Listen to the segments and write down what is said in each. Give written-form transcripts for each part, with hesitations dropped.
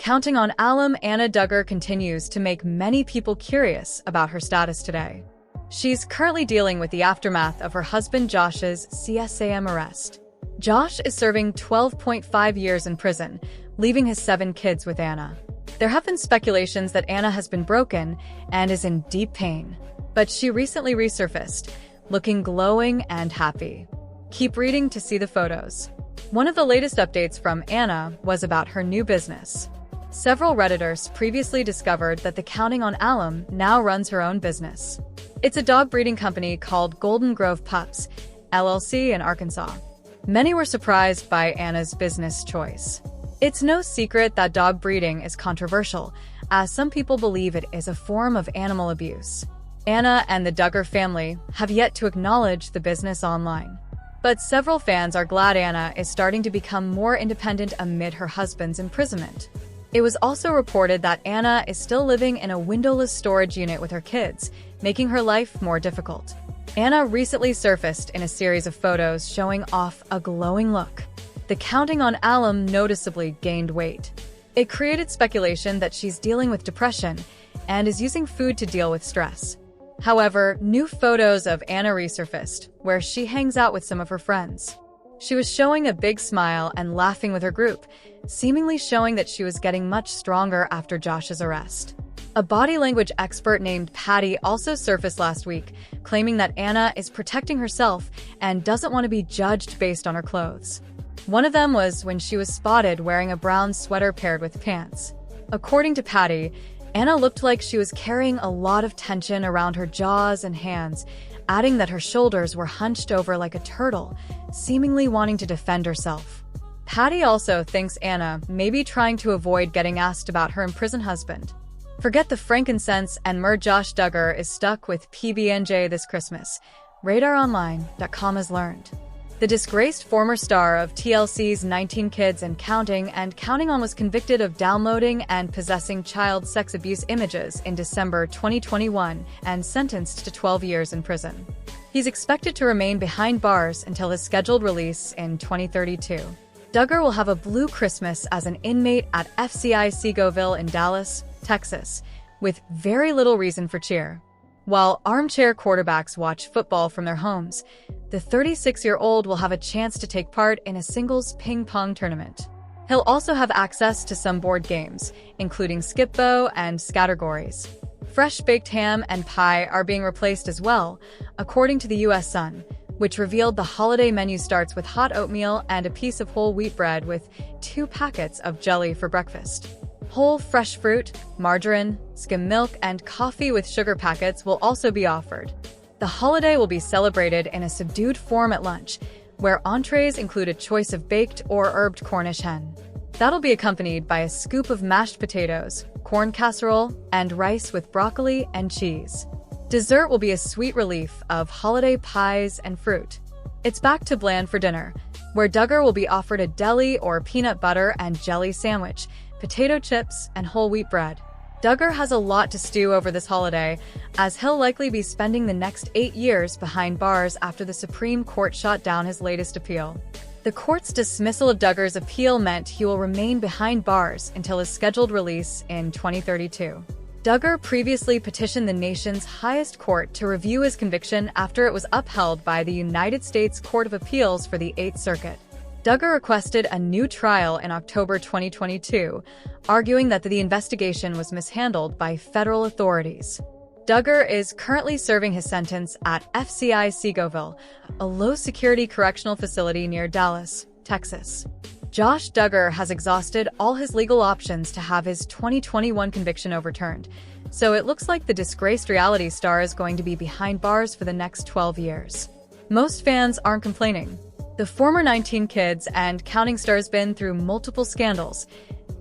Counting on alum, Anna Duggar continues to make many people curious about her status today. She's currently dealing with the aftermath of her husband Josh's CSAM arrest. Josh is serving 12.5 years in prison, leaving his 7 kids with Anna. There have been speculations that Anna has been broken and is in deep pain, but she recently resurfaced, looking glowing and happy. Keep reading to see the photos. One of the latest updates from Anna was about her new business. Several Redditors previously discovered that the Counting on Alum now runs her own business. It's a dog breeding company called Golden Grove Pups, LLC in Arkansas. Many were surprised by Anna's business choice. It's no secret that dog breeding is controversial, as some people believe it is a form of animal abuse. Anna and the Duggar family have yet to acknowledge the business online. But several fans are glad Anna is starting to become more independent amid her husband's imprisonment. It was also reported that Anna is still living in a windowless storage unit with her kids, making her life more difficult. Anna recently surfaced in a series of photos showing off a glowing look. The Counting on Alum noticeably gained weight. It created speculation that she's dealing with depression and is using food to deal with stress. However, new photos of Anna resurfaced, where she hangs out with some of her friends. She was showing a big smile and laughing with her group, seemingly showing that she was getting much stronger after Josh's arrest. A body language expert named Patty also surfaced last week, claiming that Anna is protecting herself and doesn't want to be judged based on her clothes. One of them was when she was spotted wearing a brown sweater paired with pants. According to Patty, Anna looked like she was carrying a lot of tension around her jaws and hands, adding that her shoulders were hunched over like a turtle, seemingly wanting to defend herself. Patty also thinks Anna may be trying to avoid getting asked about her imprisoned husband. Forget the frankincense and myrrh. Josh Duggar is stuck with PB&J this Christmas, RadarOnline.com has learned. The disgraced former star of TLC's 19 Kids and Counting On was convicted of downloading and possessing child sex abuse images in December 2021 and sentenced to 12 years in prison. He's expected to remain behind bars until his scheduled release in 2032. Duggar will have a blue Christmas as an inmate at FCI Segoville in Dallas, Texas, with very little reason for cheer. While armchair quarterbacks watch football from their homes, the 36-year-old will have a chance to take part in a singles ping pong tournament. He'll also have access to some board games, including Skip-Bo and Scattergories. Fresh baked ham and pie are being replaced as well, according to the U.S. Sun, which revealed the holiday menu starts with hot oatmeal and a piece of whole wheat bread with 2 packets of jelly for breakfast. Whole fresh fruit, margarine, skim milk, and coffee with sugar packets will also be offered. The holiday will be celebrated in a subdued form at lunch, where entrees include a choice of baked or herbed Cornish hen. That'll be accompanied by a scoop of mashed potatoes, corn casserole, and rice with broccoli and cheese. Dessert will be a sweet relief of holiday pies and fruit. It's back to bland for dinner, where Duggar will be offered a deli or peanut butter and jelly sandwich, potato chips, and whole wheat bread. Duggar has a lot to stew over this holiday, as he'll likely be spending the next 8 years behind bars after the Supreme Court shot down his latest appeal. The court's dismissal of Duggar's appeal meant he will remain behind bars until his scheduled release in 2032. Duggar previously petitioned the nation's highest court to review his conviction after it was upheld by the United States Court of Appeals for the 8th Circuit. Duggar requested a new trial in October 2022, arguing that the investigation was mishandled by federal authorities. Duggar is currently serving his sentence at FCI Segoville, a low-security correctional facility near Dallas, Texas. Josh Duggar has exhausted all his legal options to have his 2021 conviction overturned, so it looks like the disgraced reality star is going to be behind bars for the next 12 years. Most fans aren't complaining. The former 19 Kids and Counting star's been through multiple scandals,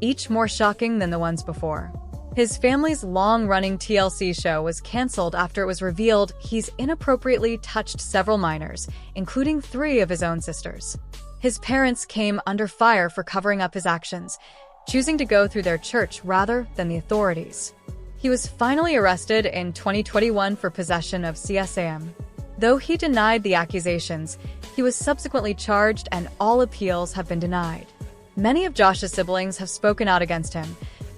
each more shocking than the ones before. His family's long-running TLC show was canceled after it was revealed he's inappropriately touched several minors, including 3 of his own sisters. His parents came under fire for covering up his actions, choosing to go through their church rather than the authorities. He was finally arrested in 2021 for possession of CSAM. Though he denied the accusations, he was subsequently charged and all appeals have been denied. Many of Josh's siblings have spoken out against him,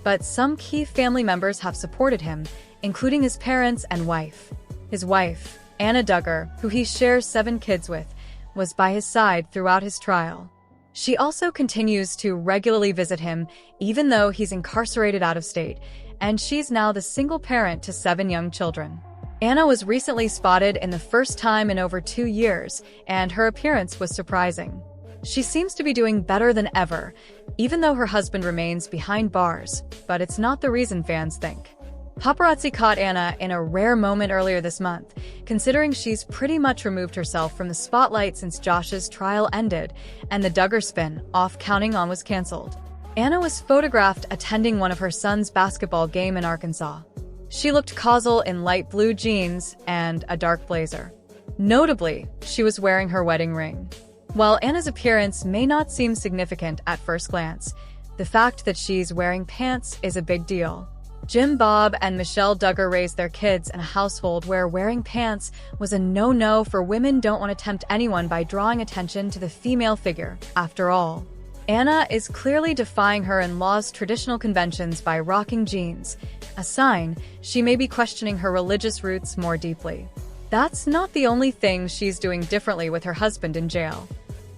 but some key family members have supported him, including his parents and wife. His wife, Anna Duggar, who he shares 7 kids with, was by his side throughout his trial. She also continues to regularly visit him, even though he's incarcerated out of state, and she's now the single parent to 7 young children. Anna was recently spotted in the first time in over 2 years, and her appearance was surprising. She seems to be doing better than ever, even though her husband remains behind bars, but it's not the reason fans think. Paparazzi caught Anna in a rare moment earlier this month, considering she's pretty much removed herself from the spotlight since Josh's trial ended and the Duggar spin-off Counting On was canceled. Anna was photographed attending one of her son's basketball game in Arkansas. She looked casual in light blue jeans and a dark blazer. Notably, she was wearing her wedding ring. While Anna's appearance may not seem significant at first glance, the fact that she's wearing pants is a big deal. Jim Bob and Michelle Duggar raised their kids in a household where wearing pants was a no-no, for women don't want to tempt anyone by drawing attention to the female figure, after all. Anna is clearly defying her in-law's traditional conventions by rocking jeans, a sign she may be questioning her religious roots more deeply. That's not the only thing she's doing differently with her husband in jail.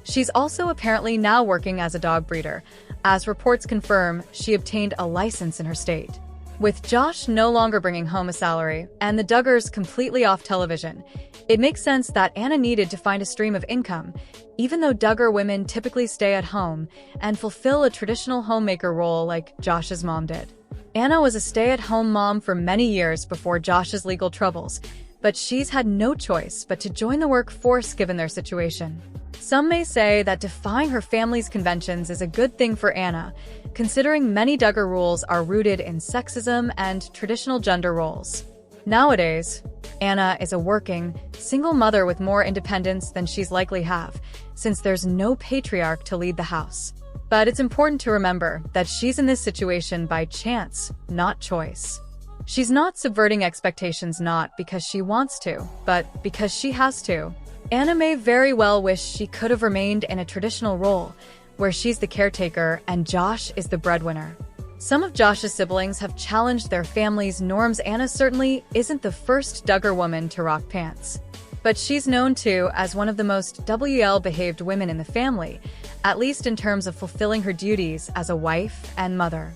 She's also apparently now working as a dog breeder, as reports confirm she obtained a license in her state. With Josh no longer bringing home a salary and the Duggars completely off television, it makes sense that Anna needed to find a stream of income, even though Duggar women typically stay at home and fulfill a traditional homemaker role like Josh's mom did. Anna was a stay-at-home mom for many years before Josh's legal troubles, but she's had no choice but to join the workforce given their situation. Some may say that defying her family's conventions is a good thing for Anna, considering many Duggar rules are rooted in sexism and traditional gender roles. Nowadays, Anna is a working, single mother with more independence than she's likely have, since there's no patriarch to lead the house. But it's important to remember that she's in this situation by chance, not choice. She's not subverting expectations not because she wants to, but because she has to. Anna may very well wish she could have remained in a traditional role, where she's the caretaker and Josh is the breadwinner. Some of Josh's siblings have challenged their family's norms. Anna certainly isn't the first Duggar woman to rock pants, but she's known too as one of the most well-behaved women in the family, at least in terms of fulfilling her duties as a wife and mother.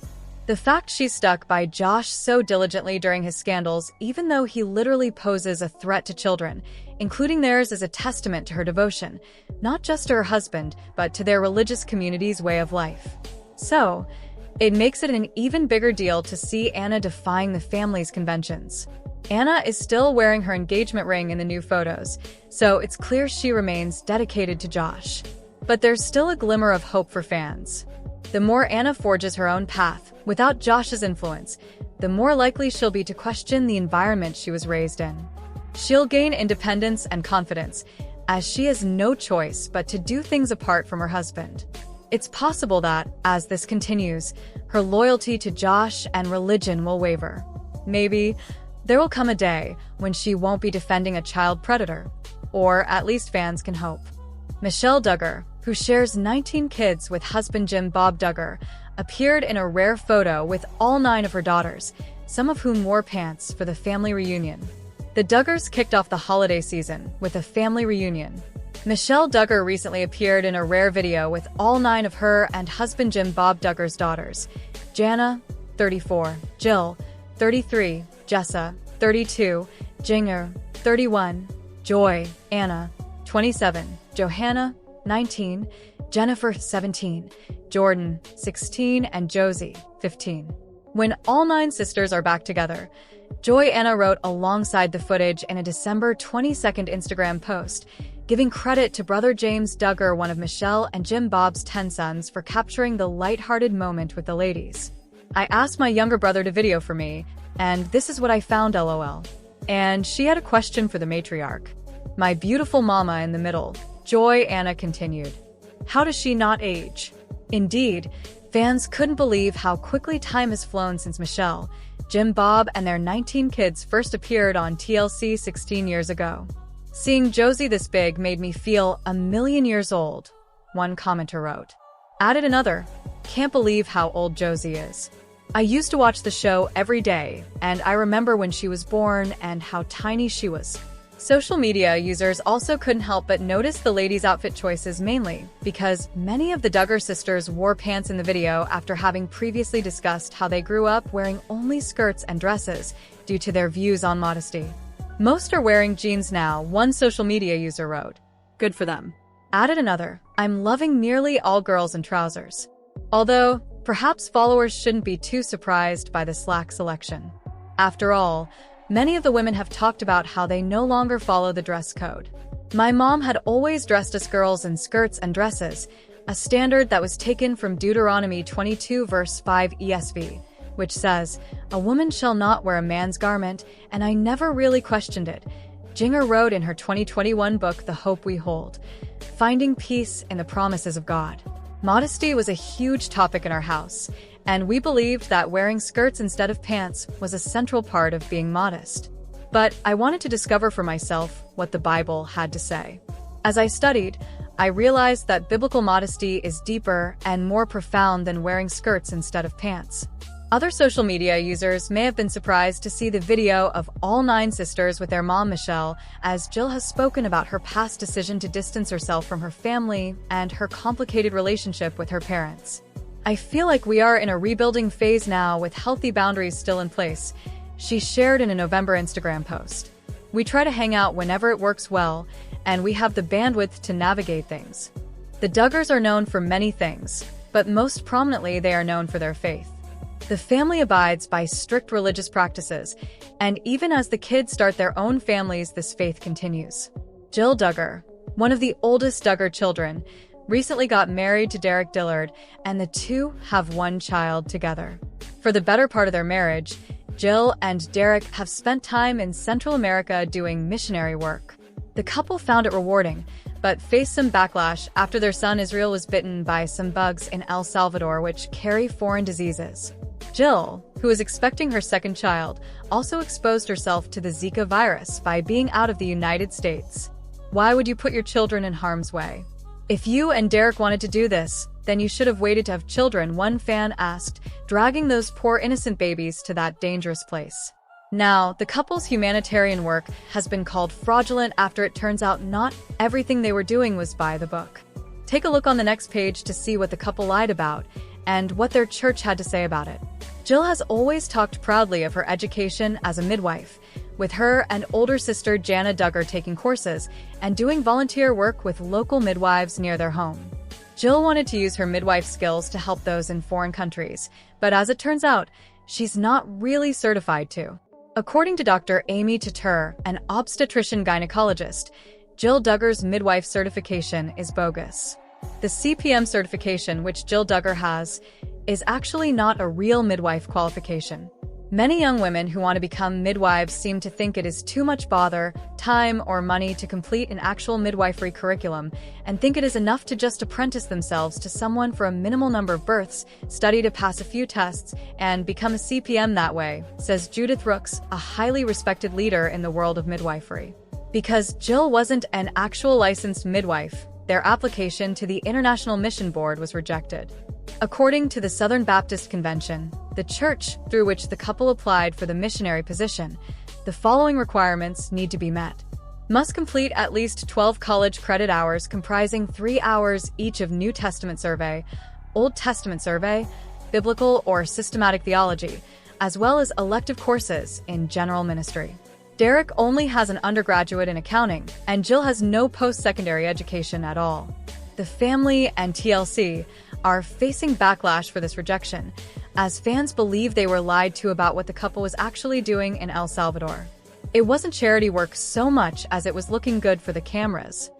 The fact she stuck by Josh so diligently during his scandals, even though he literally poses a threat to children, including theirs, is a testament to her devotion, not just to her husband, but to their religious community's way of life. So, it makes it an even bigger deal to see Anna defying the family's conventions. Anna is still wearing her engagement ring in the new photos, so it's clear she remains dedicated to Josh. But there's still a glimmer of hope for fans. The more Anna forges her own path, without Josh's influence, the more likely she'll be to question the environment she was raised in. She'll gain independence and confidence, as she has no choice but to do things apart from her husband. It's possible that, as this continues, her loyalty to Josh and religion will waver. Maybe there will come a day when she won't be defending a child predator, or at least fans can hope. Michelle Duggar, who shares 19 kids with husband Jim Bob Duggar, appeared in a rare photo with all 9 of her daughters, some of whom wore pants for the family reunion. The Duggars kicked off the holiday season with a family reunion. Michelle Duggar recently appeared in a rare video with all 9 of her and husband Jim Bob Duggar's daughters: Jana, 34, Jill, 33, Jessa, 32, Jinger, 31, Joy, Anna, 27, Johanna, 19, Jennifer, 17, Jordan, 16, and Josie, 15. When all 9 sisters are back together, Joy Anna wrote alongside the footage in a December 22nd Instagram post, giving credit to brother James Duggar, one of Michelle and Jim Bob's 10 sons, for capturing the lighthearted moment with the ladies. I asked my younger brother to video for me, and this is what I found, lol. And she had a question for the matriarch. My beautiful mama in the middle, Joy Anna continued. How does she not age? Indeed, fans couldn't believe how quickly time has flown since Michelle, Jim Bob, and their 19 kids first appeared on TLC 16 years ago. Seeing Josie this big made me feel a million years old, one commenter wrote. Added another, can't believe how old Josie is. I used to watch the show every day, and I remember when she was born and how tiny she was. Social media users also couldn't help but notice the ladies' outfit choices mainly because many of the Duggar sisters wore pants in the video after having previously discussed how they grew up wearing only skirts and dresses due to their views on modesty. Most are wearing jeans now, one social media user wrote. Good for them. Added another, I'm loving nearly all girls in trousers. Although, perhaps followers shouldn't be too surprised by the slack selection. After all, many of the women have talked about how they no longer follow the dress code. My mom had always dressed us girls in skirts and dresses, a standard that was taken from Deuteronomy 22 verse 5 ESV, which says, "A woman shall not wear a man's garment," and I never really questioned it. Jinger wrote in her 2021 book, The Hope We Hold, Finding Peace in the Promises of God. Modesty was a huge topic in our house, and we believed that wearing skirts instead of pants was a central part of being modest. But I wanted to discover for myself what the Bible had to say. As I studied, I realized that biblical modesty is deeper and more profound than wearing skirts instead of pants. Other social media users may have been surprised to see the video of all 9 sisters with their mom Michelle, as Jill has spoken about her past decision to distance herself from her family and her complicated relationship with her parents. I feel like we are in a rebuilding phase now with healthy boundaries still in place, she shared in a November Instagram post. We try to hang out whenever it works well, and we have the bandwidth to navigate things. The Duggars are known for many things, but most prominently they are known for their faith. The family abides by strict religious practices, and even as the kids start their own families, this faith continues. Jill Duggar, one of the oldest Duggar children, recently got married to Derek Dillard, and the two have one child together. For the better part of their marriage, Jill and Derek have spent time in Central America doing missionary work. The couple found it rewarding, but faced some backlash after their son Israel was bitten by some bugs in El Salvador which carry foreign diseases. Jill, who is expecting her second child, also exposed herself to the Zika virus by being out of the United States. Why would you put your children in harm's way? If you and Derek wanted to do this, then you should have waited to have children, one fan asked, dragging those poor innocent babies to that dangerous place. Now, the couple's humanitarian work has been called fraudulent after it turns out not everything they were doing was by the book. Take a look on the next page to see what the couple lied about and what their church had to say about it. Jill has always talked proudly of her education as a midwife, with her and older sister Jana Duggar taking courses and doing volunteer work with local midwives near their home. Jill wanted to use her midwife skills to help those in foreign countries, but as it turns out, she's not really certified to. According to Dr. Amy Tatur, an obstetrician-gynecologist, Jill Duggar's midwife certification is bogus. The CPM certification, which Jill Duggar has, is actually not a real midwife qualification. Many young women who want to become midwives seem to think it is too much bother, time, or money to complete an actual midwifery curriculum and think it is enough to just apprentice themselves to someone for a minimal number of births, study to pass a few tests, and become a CPM that way, says Judith Rooks, a highly respected leader in the world of midwifery. Because Jill wasn't an actual licensed midwife, their application to the International Mission Board was rejected. According to the Southern Baptist Convention, the church through which the couple applied for the missionary position, the following requirements need to be met. Must complete at least 12 college credit hours comprising 3 hours each of New Testament survey, Old Testament survey, biblical or systematic theology, as well as elective courses in general ministry. Derek only has an undergraduate in accounting, and Jill has no post-secondary education at all. The family and TLC are facing backlash for this rejection, as fans believe they were lied to about what the couple was actually doing in El Salvador. It wasn't charity work so much as it was looking good for the cameras.